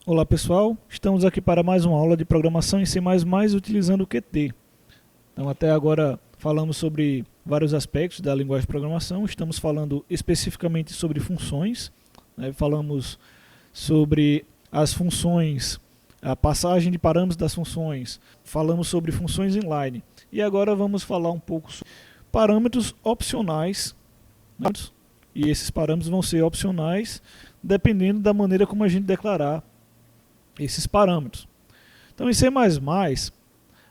Olá pessoal, estamos aqui para mais uma aula de programação em C++ utilizando o Qt. Então até agora falamos sobre vários aspectos da linguagem de programação, estamos falando especificamente sobre funções, né? Falamos sobre as funções, a passagem de parâmetros das funções, falamos sobre funções inline e agora vamos falar um pouco sobre parâmetros opcionais, né? E esses parâmetros vão ser opcionais dependendo da maneira como a gente declarar esses parâmetros. Então em C++,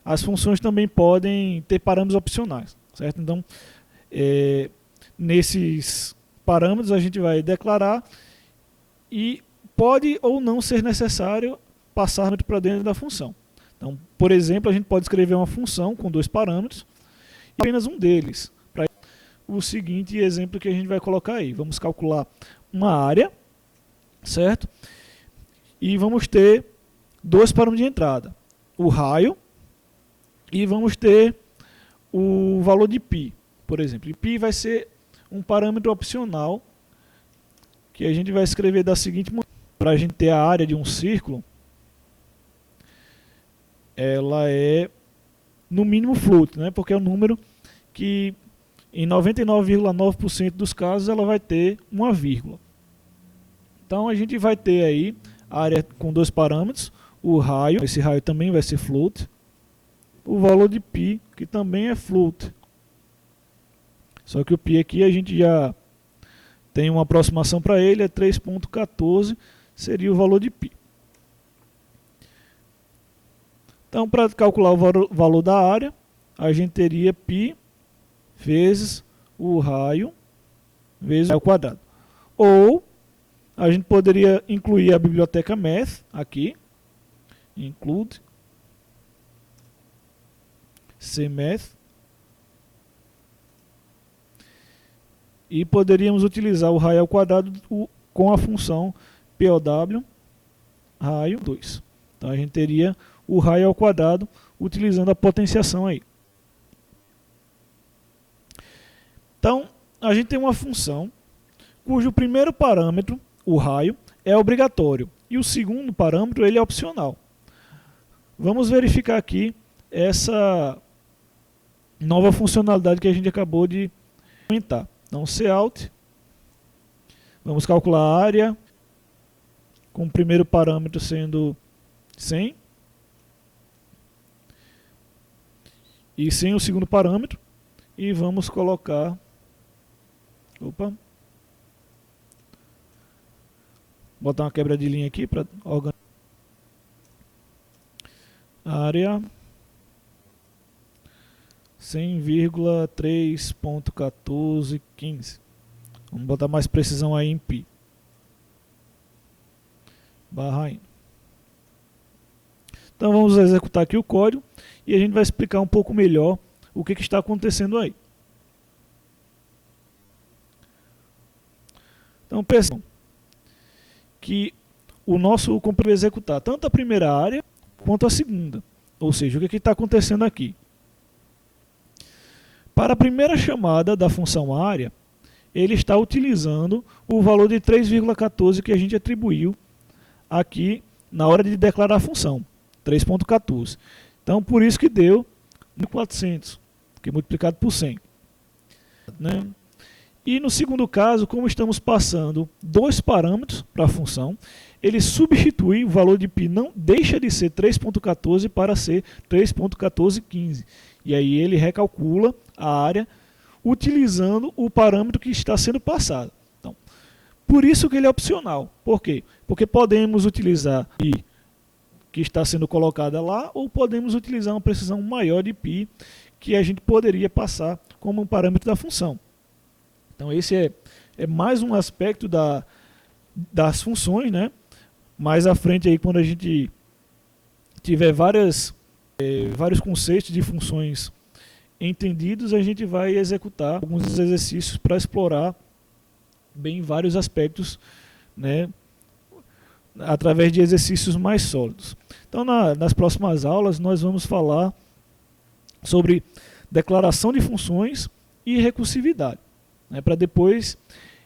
as funções também podem ter parâmetros opcionais, certo? Então, nesses parâmetros a gente vai declarar e pode ou não ser necessário passar para dentro da função. Então, por exemplo, a gente pode escrever uma função com dois parâmetros e apenas um deles. Para o seguinte exemplo que a gente vai colocar aí, vamos calcular uma área, certo? E vamos ter dois parâmetros de entrada, o raio e vamos ter o valor de π, por exemplo. E π vai ser um parâmetro opcional que a gente vai escrever da seguinte maneira. Para a gente ter a área de um círculo, ela é no mínimo float, né? Porque é um número que em 99,9% dos casos ela vai ter uma vírgula. Então a gente vai ter aí a área com dois parâmetros, o raio, esse raio também vai ser float, o valor de π, que também é float. Só que o π aqui a gente já tem uma aproximação para ele, é 3.14, seria o valor de π. Então, para calcular o valor da área, a gente teria π vezes o raio vezes o raio quadrado. Ou a gente poderia incluir a biblioteca math aqui, include cmath, e poderíamos utilizar o raio ao quadrado com a função POW raio 2. Então a gente teria o raio ao quadrado utilizando a potenciação aí. Então a gente tem uma função cujo primeiro parâmetro, o raio, é obrigatório e o segundo parâmetro ele é opcional. Vamos verificar aqui essa nova funcionalidade que a gente acabou de implementar. Então, cout, vamos calcular a área, com o primeiro parâmetro sendo 100, e sem o segundo parâmetro, e vamos colocar, botar uma quebra de linha aqui para organizar. Área 100,3.1415. Vamos botar mais precisão aí em π. Barra n. Então vamos executar aqui o código e a gente vai explicar um pouco melhor o que está acontecendo aí. Então percebam que o nosso compilador vai executar tanto a primeira área quanto a segunda. Ou seja, o que está acontecendo aqui? Para a primeira chamada da função área, ele está utilizando o valor de 3,14 que a gente atribuiu aqui na hora de declarar a função, 3.14. Então, por isso que deu 1.400, que é multiplicado por 100. Né? E no segundo caso, como estamos passando dois parâmetros para a função, ele substitui o valor de π, não deixa de ser 3.14 para ser 3.1415. E aí ele recalcula a área utilizando o parâmetro que está sendo passado. Então, por isso que ele é opcional. Por quê? Porque podemos utilizar π que está sendo colocada lá, ou podemos utilizar uma precisão maior de π que a gente poderia passar como um parâmetro da função. Então esse é mais um aspecto das funções, né? Mais à frente aí, quando a gente tiver vários conceitos de funções entendidos, a gente vai executar alguns exercícios para explorar bem vários aspectos, né? Através de exercícios mais sólidos. Então nas próximas aulas nós vamos falar sobre declaração de funções e recursividade, né? Para depois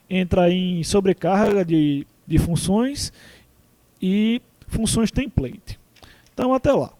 entrar em sobrecarga de funções e funções template. Então até lá.